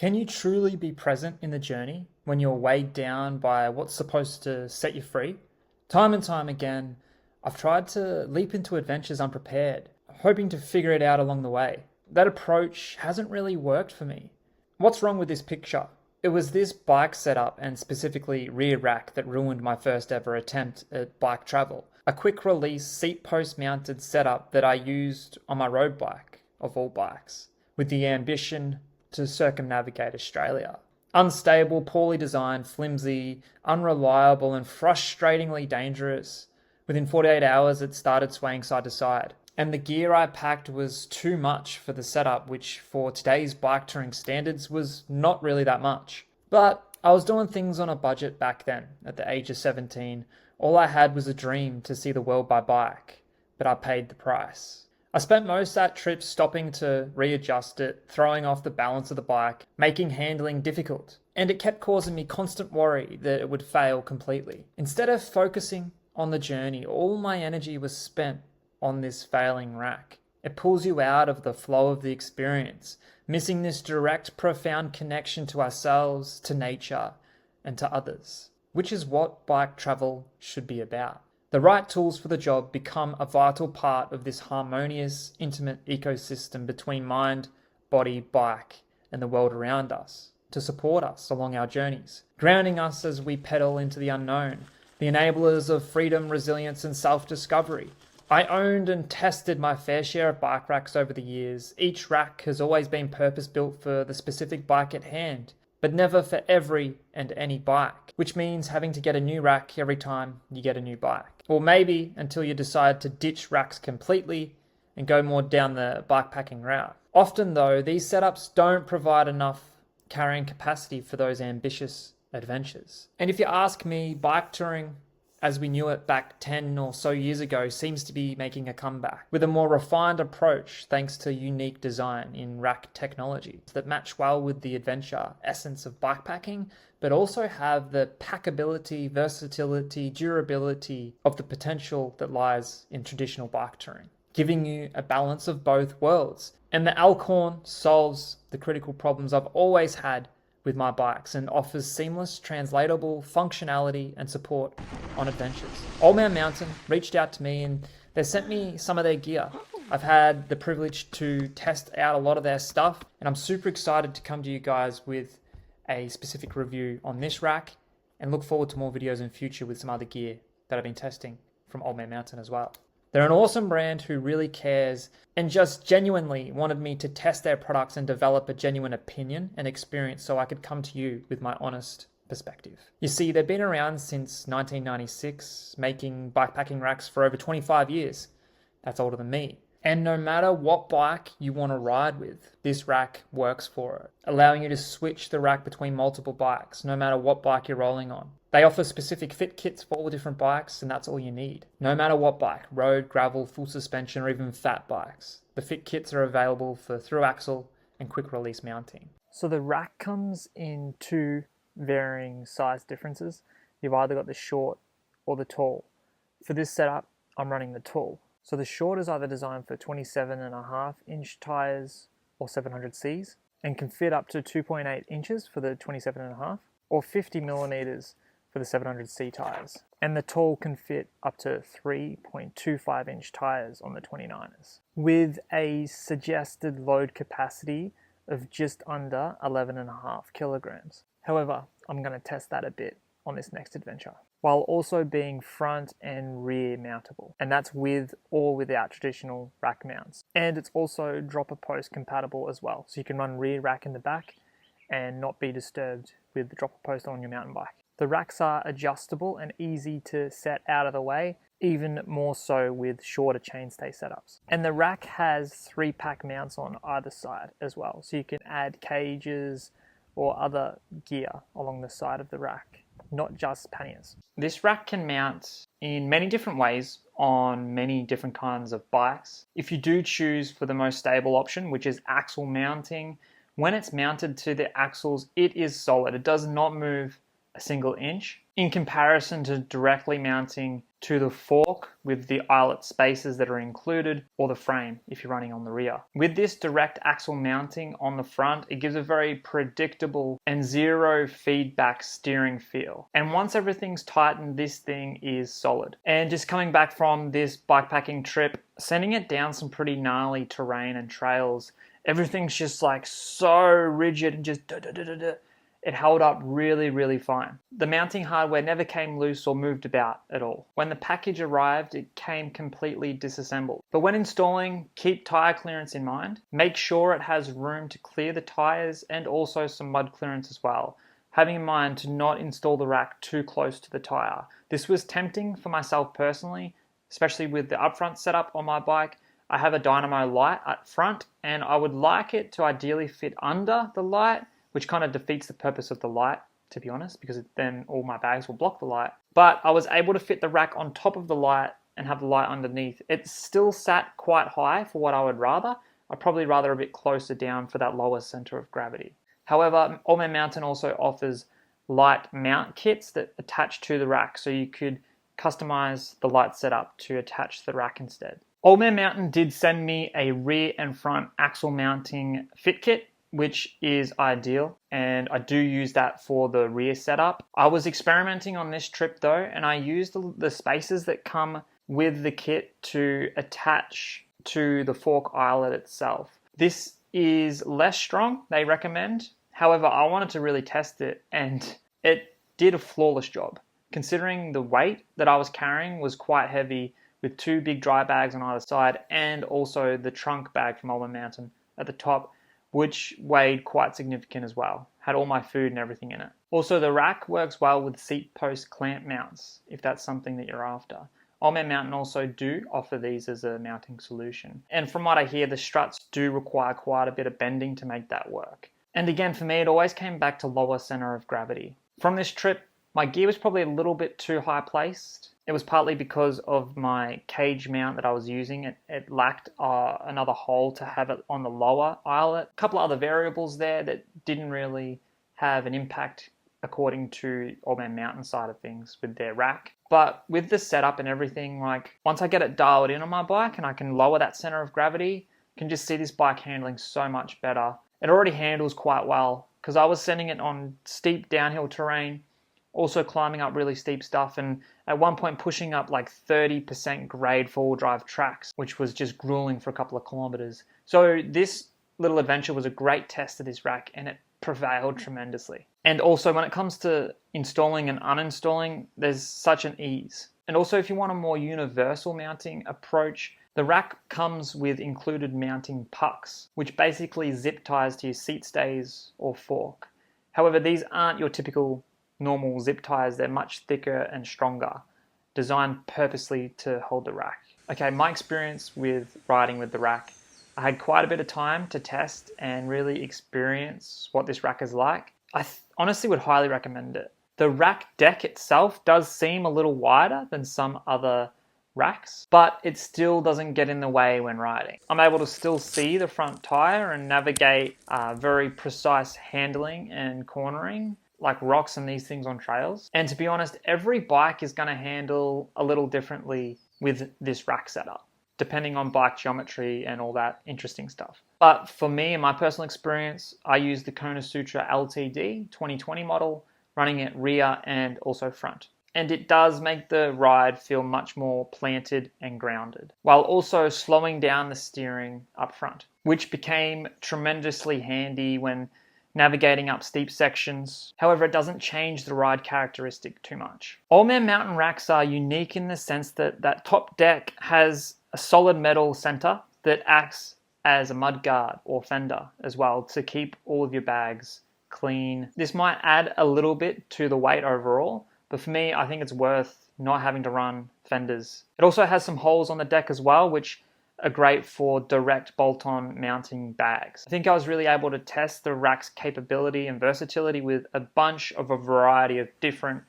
Can you truly be present in the journey when you're weighed down by what's supposed to set you free? Time and time again, I've tried to leap into adventures unprepared, hoping to figure it out along the way. That approach hasn't really worked for me. What's wrong with this picture? It was this bike setup and specifically rear rack that ruined my first ever attempt at bike travel. A quick release seat post mounted setup that I used on my road bike, of all bikes, with the ambition to circumnavigate Australia. Unstable, poorly designed, flimsy, unreliable, and frustratingly dangerous. Within 48 hours, it started swaying side to side. And the gear I packed was too much for the setup, which for today's bike touring standards was not really that much. But I was doing things on a budget back then, at the age of 17. All I had was a dream to see the world by bike, but I paid the price. I spent most of that trip stopping to readjust it, throwing off the balance of the bike, making handling difficult. And it kept causing me constant worry that it would fail completely. Instead of focusing on the journey, all my energy was spent on this failing rack. It pulls you out of the flow of the experience, missing this direct, profound connection to ourselves, to nature, and to others, which is what bike travel should be about. The right tools for the job become a vital part of this harmonious, intimate ecosystem between mind, body, bike, and the world around us to support us along our journeys, grounding us as we pedal into the unknown, the enablers of freedom, resilience, and self-discovery. I owned and tested my fair share of bike racks over the years. Each rack has always been purpose-built for the specific bike at hand, but never for every and any bike, which means having to get a new rack every time you get a new bike. Or maybe until you decide to ditch racks completely and go more down the bikepacking route. Often though, these setups don't provide enough carrying capacity for those ambitious adventures. And if you ask me, bike touring as we knew it back 10 or so years ago seems to be making a comeback with a more refined approach thanks to unique design in rack technology that match well with the adventure essence of bikepacking, but also have the packability, versatility, durability of the potential that lies in traditional bike touring, giving you a balance of both worlds. And the Elkhorn solves the critical problems I've always had with my bikes and offers seamless, translatable functionality and support on adventures. Old Man Mountain reached out to me and they sent me some of their gear. I've had the privilege to test out a lot of their stuff and I'm super excited to come to you guys with a specific review on this rack and look forward to more videos in future with some other gear that I've been testing from Old Man Mountain as well. They're an awesome brand who really cares and just genuinely wanted me to test their products and develop a genuine opinion and experience so I could come to you with my honest perspective. You see, they've been around since 1996, making bikepacking racks for over 25 years. That's older than me. And no matter what bike you want to ride with, this rack works for it, allowing you to switch the rack between multiple bikes, no matter what bike you're rolling on. They offer specific fit kits for all the different bikes, and that's all you need. No matter what bike, road, gravel, full suspension, or even fat bikes, the fit kits are available for through axle and quick release mounting. So the rack comes in two varying size differences. You've either got the short or the tall. For this setup, I'm running the tall. So the short is either designed for 27.5-inch tires or 700Cs and can fit up to 2.8 inches for the 27.5 or 50 millimeters for the 700C tires. And the tall can fit up to 3.25-inch tires on the 29ers with a suggested load capacity of just under 11.5 kilograms. However, I'm going to test that a bit on this next adventure, while also being front and rear mountable. And that's with or without traditional rack mounts. And it's also dropper post compatible as well. So you can run rear rack in the back and not be disturbed with the dropper post on your mountain bike. The racks are adjustable and easy to set out of the way, even more so with shorter chainstay setups. And the rack has 3-pack mounts on either side as well. So you can add cages or other gear along the side of the rack, not just panniers. This rack can mount in many different ways on many different kinds of bikes. If you do choose for the most stable option, which is axle mounting, when it's mounted to the axles, it is solid. It does not move a single inch. in comparison to directly mounting to the fork with the eyelet spaces that are included, or the frame if you're running on the rear. With this direct axle mounting on the front, it gives a very predictable and zero feedback steering feel. And once everything's tightened, this thing is solid. And just coming back from this bikepacking trip, sending it down some pretty gnarly terrain and trails, everything's just like so rigid and just it held up really, really fine. The mounting hardware never came loose or moved about at all. When the package arrived, it came completely disassembled. But when installing, keep tire clearance in mind. Make sure it has room to clear the tires and also some mud clearance as well, having in mind to not install the rack too close to the tire. This was tempting for myself personally, especially with the upfront setup on my bike. I have a dynamo light up front, and I would like it to ideally fit under the light, which kind of defeats the purpose of the light, to be honest, because then all my bags will block the light. But I was able to fit the rack on top of the light and have the light underneath. It still sat quite high for what I would rather. I'd probably rather a bit closer down for that lower center of gravity. However, Allman Mountain also offers light mount kits that attach to the rack, so you could customize the light setup to attach to the rack instead. Allman Mountain did send me a rear and front axle mounting fit kit, which is ideal, and I do use that for the rear setup. I was experimenting on this trip though, and I used the spaces that come with the kit to attach to the fork eyelet itself. This is less strong, they recommend. However, I wanted to really test it, and it did a flawless job. Considering the weight that I was carrying was quite heavy, with 2 big dry bags on either side, and also the trunk bag from Allman Mountain at the top, which weighed quite significant as well. Had all my food and everything in it. Also, the rack works well with seat post clamp mounts, if that's something that you're after. Allman Mountain also do offer these as a mounting solution. And from what I hear, the struts do require quite a bit of bending to make that work. And again, for me, it always came back to lower center of gravity. From this trip, my gear was probably a little bit too high placed. It was partly because of my cage mount that I was using. It lacked another hole to have it on the lower eyelet. A couple of other variables there that didn't really have an impact according to Allman Mountain side of things with their rack. But with the setup and everything, like once I get it dialed in on my bike and I can lower that center of gravity, I can just see this bike handling so much better. It already handles quite well because I was sending it on steep downhill terrain, also climbing up really steep stuff, and at one point pushing up like 30% grade four-wheel drive tracks, which was just grueling for a couple of kilometers. So this little adventure was a great test of this rack, and it prevailed tremendously. And also when it comes to installing and uninstalling, there's such an ease. And also if you want a more universal mounting approach, the rack comes with included mounting pucks, which basically zip ties to your seat stays or fork. However, these aren't your typical normal zip ties. They're much thicker and stronger, designed purposely to hold the rack. Okay, my experience with riding with the rack, I had quite a bit of time to test and really experience what this rack is like. I honestly would highly recommend it. The rack deck itself does seem a little wider than some other racks, but it still doesn't get in the way when riding. I'm able to still see the front tire and navigate very precise handling and cornering, like rocks and these things on trails. And to be honest, every bike is going to handle a little differently with this rack setup, depending on bike geometry and all that interesting stuff. But for me, in my personal experience, I use the Kona Sutra LTD 2020 model, running it rear and also front. And it does make the ride feel much more planted and grounded, while also slowing down the steering up front, which became tremendously handy when navigating up steep sections. However, it doesn't change the ride characteristic too much. Allman Mountain racks are unique in the sense that that top deck has a solid metal center that acts as a mud guard or fender as well to keep all of your bags clean. This might add a little bit to the weight overall, but for me, I think it's worth not having to run fenders. It also has some holes on the deck as well, which are great for direct bolt-on mounting bags. I think I was really able to test the rack's capability and versatility with a variety of different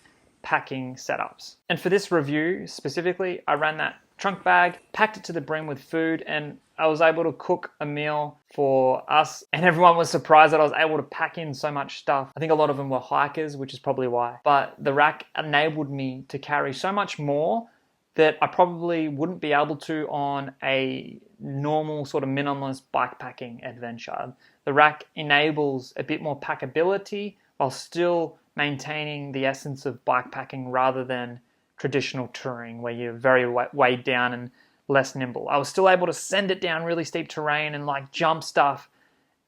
packing setups. And for this review specifically, I ran that trunk bag, packed it to the brim with food, and I was able to cook a meal for us, and everyone was surprised that I was able to pack in so much stuff. I think a lot of them were hikers, which is probably why. But the rack enabled me to carry so much more that I probably wouldn't be able to on a normal sort of minimalist bikepacking adventure. The rack enables a bit more packability while still maintaining the essence of bikepacking rather than traditional touring where you're very weighed down and less nimble. I was still able to send it down really steep terrain and like jump stuff,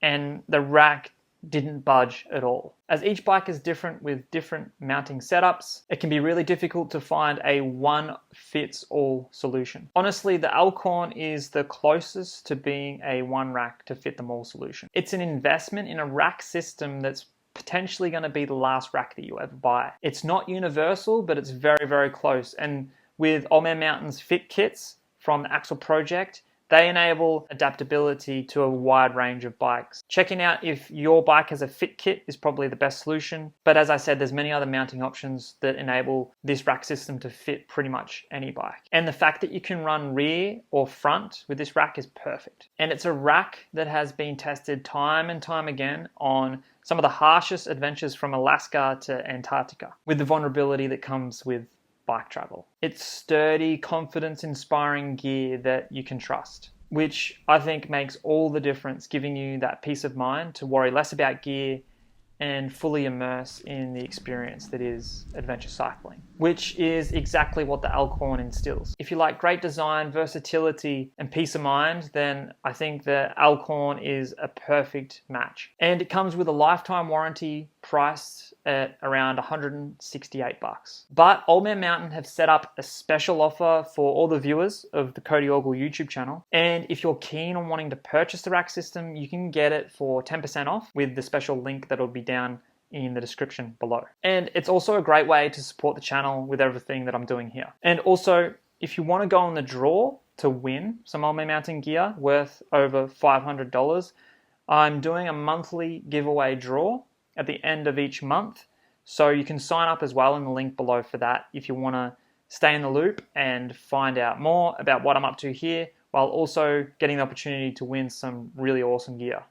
and the rack didn't budge at all. As each bike is different with different mounting setups, it can be really difficult to find a one-fits-all solution. Honestly, the Elkhorn is the closest to being a one rack to fit them all solution. It's an investment in a rack system that's potentially going to be the last rack that you ever buy. It's not universal, but it's very, very close. And with Old Man Mountain's fit kits from the Axle Project, they enable adaptability to a wide range of bikes. Checking out if your bike has a fit kit is probably the best solution. But as I said, there's many other mounting options that enable this rack system to fit pretty much any bike. And the fact that you can run rear or front with this rack is perfect. And it's a rack that has been tested time and time again on some of the harshest adventures from Alaska to Antarctica, with the vulnerability that comes with bike travel. It's sturdy, confidence-inspiring gear that you can trust, which I think makes all the difference, giving you that peace of mind to worry less about gear and fully immerse in the experience that is adventure cycling, which is exactly what the Elkhorn instills. If you like great design, versatility, and peace of mind, then I think the Elkhorn is a perfect match. And it comes with a lifetime warranty priced at around $168. But Old Man Mountain have set up a special offer for all the viewers of the Cody Ogle YouTube channel. And if you're keen on wanting to purchase the rack system, you can get it for 10% off with the special link that'll be down in the description below. And it's also a great way to support the channel with everything that I'm doing here. And also, if you want to go on the draw to win some Old Man Mountain gear worth over $500, I'm doing a monthly giveaway draw at the end of each month. So you can sign up as well in the link below for that if you want to stay in the loop and find out more about what I'm up to here, while also getting the opportunity to win some really awesome gear.